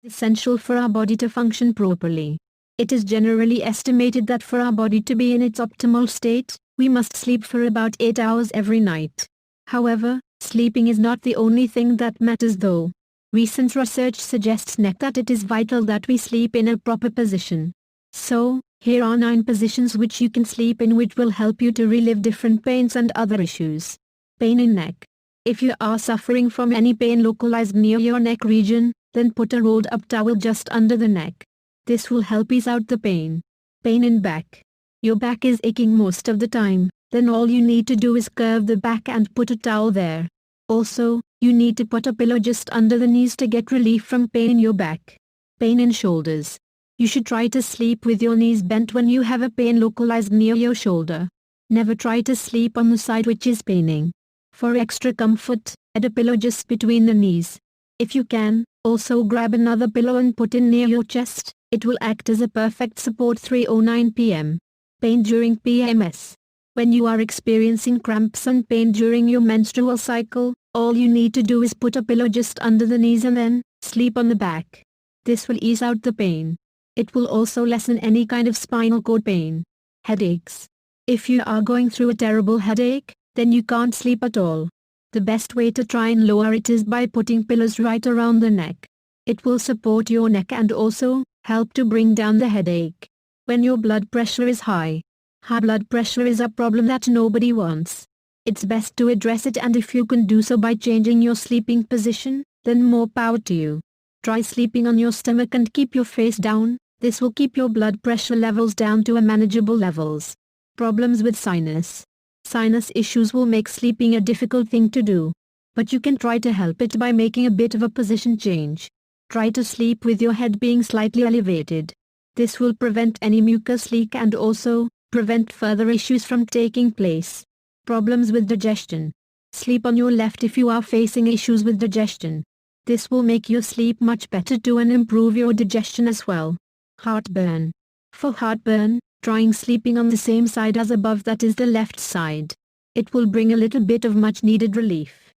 Essential for our body to function properly. It is generally estimated that for our body to be in its optimal state, we must sleep for about 8 hours every night. However, sleeping is not the only thing that matters though. Recent research suggests that it is vital that we sleep in a proper position. So, here are 9 positions which you can sleep in which will help you to relieve different pains and other issues. Pain in neck. If you are suffering from any pain localized near your neck region, then put a rolled up towel just under the neck. This will help ease out the pain. Pain in back. Your back is aching most of the time, then all you need to do is curve the back and put a towel there. Also, you need to put a pillow just under the knees to get relief from pain in your back. Pain in shoulders. You should try to sleep with your knees bent when you have a pain localized near your shoulder. Never try to sleep on the side which is paining. For extra comfort, add a pillow just between the knees. If you can, also grab another pillow and put it near your chest. It will act as a perfect support. 3:09 p.m. Pain during PMS. When you are experiencing cramps and pain during your menstrual cycle, all you need to do is put a pillow just under the knees and then sleep on the back. This will ease out the pain. It will also lessen any kind of spinal cord pain. Headaches. If you are going through a terrible headache, then you can't sleep at all. The best way to try and lower it is by putting pillows right around the neck. It will support your neck and also help to bring down the headache. When your blood pressure is high. High blood pressure is a problem that nobody wants. It's best to address it, and if you can do so by changing your sleeping position, then more power to you. Try sleeping on your stomach and keep your face down. This will keep your blood pressure levels down to a manageable levels. Problems with sinus. Sinus issues will make sleeping a difficult thing to do. But you can try to help it by making a bit of a position change. Try to sleep with your head being slightly elevated. This will prevent any mucus leak and also prevent further issues from taking place. Problems with digestion. Sleep on your left if you are facing issues with digestion. This will make your sleep much better too and improve your digestion as well. Heartburn. For heartburn, trying sleeping on the same side as above, that is the left side. It will bring a little bit of much needed relief.